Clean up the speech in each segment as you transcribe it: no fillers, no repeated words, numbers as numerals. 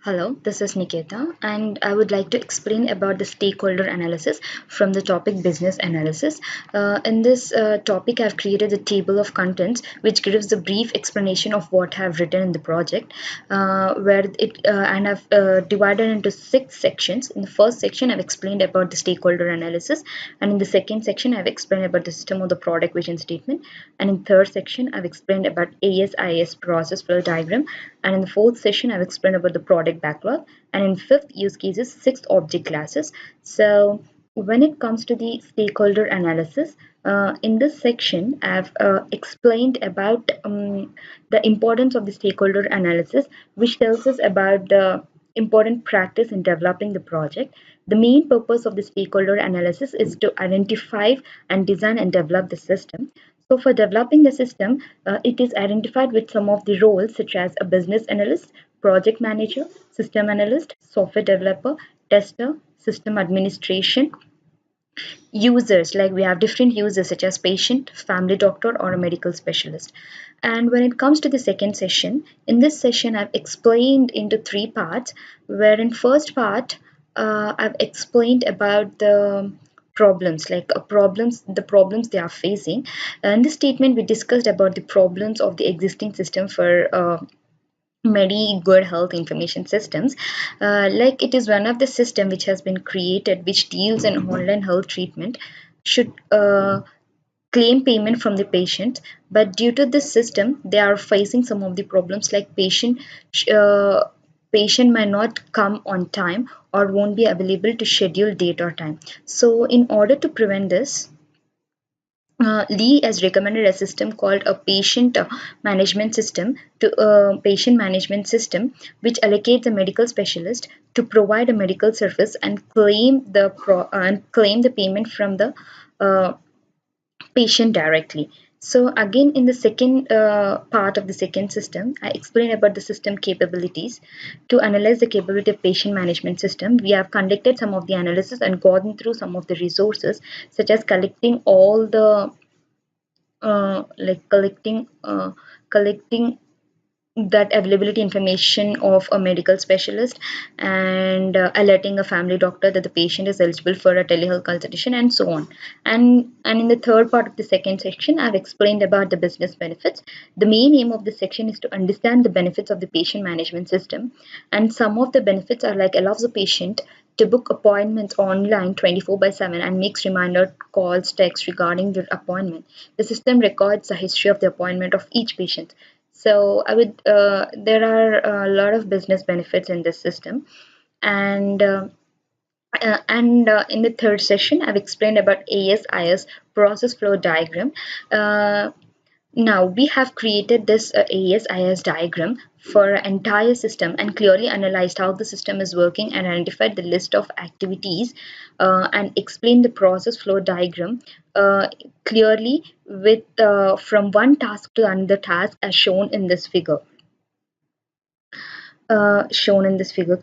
Hello, this is Niketa, and I would like to explain about the stakeholder analysis from the topic business analysis. In this topic, I've created a table of contents which gives a brief explanation of what I've written in the project, and I've divided into 6 sections. In the first section, I've explained about the stakeholder analysis, and in the second section, I've explained about the system of the product vision statement, and in third section, I've explained about ASIS process flow diagram, and in the fourth session, I've explained about the product backlog, and in fifth use cases, sixth object classes. So when it comes to the stakeholder analysis, in this section, I've explained about the importance of the stakeholder analysis, which tells us about the important practice in developing the project. The main purpose of the stakeholder analysis is to identify and design and develop the system. So for developing the system, it is identified with some of the roles such as a business analyst, project manager, system analyst, software developer, tester, system administration, users, like we have different users such as patient, family doctor, or a medical specialist. And when it comes to the second session, in this session I've explained into 3 parts, where in first part I've explained about the problems, like the problems they are facing. In this statement we discussed about the problems of the existing system for many good health information systems, like it is one of the system which has been created which deals in online health treatment should claim payment from the patient, but due to this system they are facing some of the problems, like uh, patient might not come on time or won't be available to schedule date or time. So in order to prevent this, Lee has recommended a system called a patient management system, which allocates a medical specialist to provide a medical service and claim the payment from the uh, patient directly. So again, in the second part of the second system, I explain about the system capabilities. To analyze the capability of patient management system, we have conducted some of the analysis and gone through some of the resources, such as collecting all the like collecting that availability information of a medical specialist, and alerting a family doctor that the patient is eligible for a telehealth consultation, and so on. And in the third part of the second section, I've explained about the business benefits. The main aim of this section is to understand the benefits of the patient management system, and some of the benefits are like allows the patient to book appointments online 24/7 and makes reminder calls, texts regarding their appointment. The system records the history of the appointment of each patient. So there are a lot of business benefits in this system. And in the third session, I've explained about ASIS process flow diagram. Uh, Now we have created this ASIS diagram for an entire system and clearly analyzed how the system is working and identified the list of activities, and explained the process flow diagram clearly with from one task to another task as shown in this figure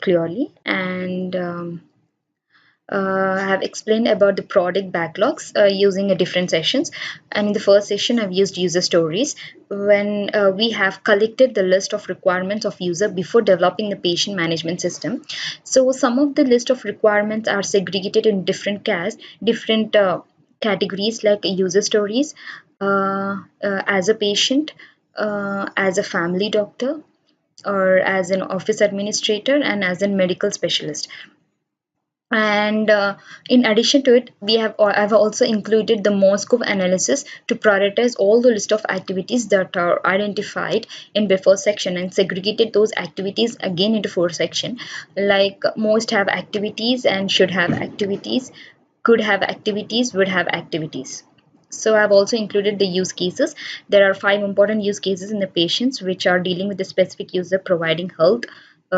clearly. And I have explained about the product backlogs using a different sessions. And in the first session, I've used user stories when we have collected the list of requirements of user before developing the patient management system. So some of the list of requirements are segregated in different categories, like user stories, as a patient, as a family doctor, or as an office administrator, and as a medical specialist. And in addition to it, I've also included the Moscow analysis to prioritize all the list of activities that are identified in before section and segregated those activities again into 4 section, like most have activities and should have activities, could have activities, would have activities. So I've also included the use cases. There are 5 important use cases in the patients which are dealing with the specific user providing health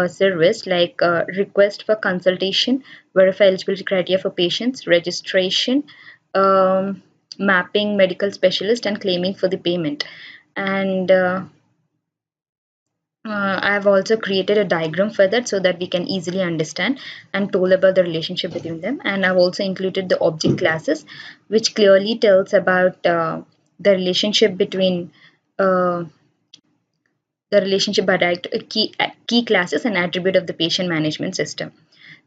service, like request for consultation, verify eligibility criteria for patients, registration, mapping medical specialist, and claiming for the payment. And I've also created a diagram for that so that we can easily understand and told about the relationship between them. And I've also included the object classes, which clearly tells about the relationship between uh, the relationship by key classes and attribute of the patient management system.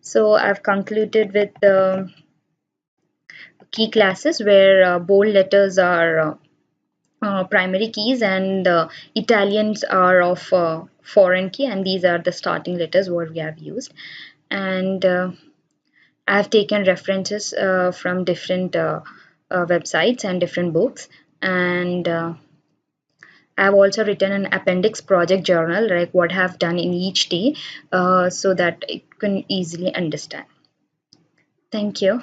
So I've concluded with the key classes where bold letters are primary keys and Italians are of foreign key, and these are the starting letters what we have used. And I have taken references from different websites and different books, and I have also written an appendix project journal, like what I have done in each day, so that it can easily understand. Thank you.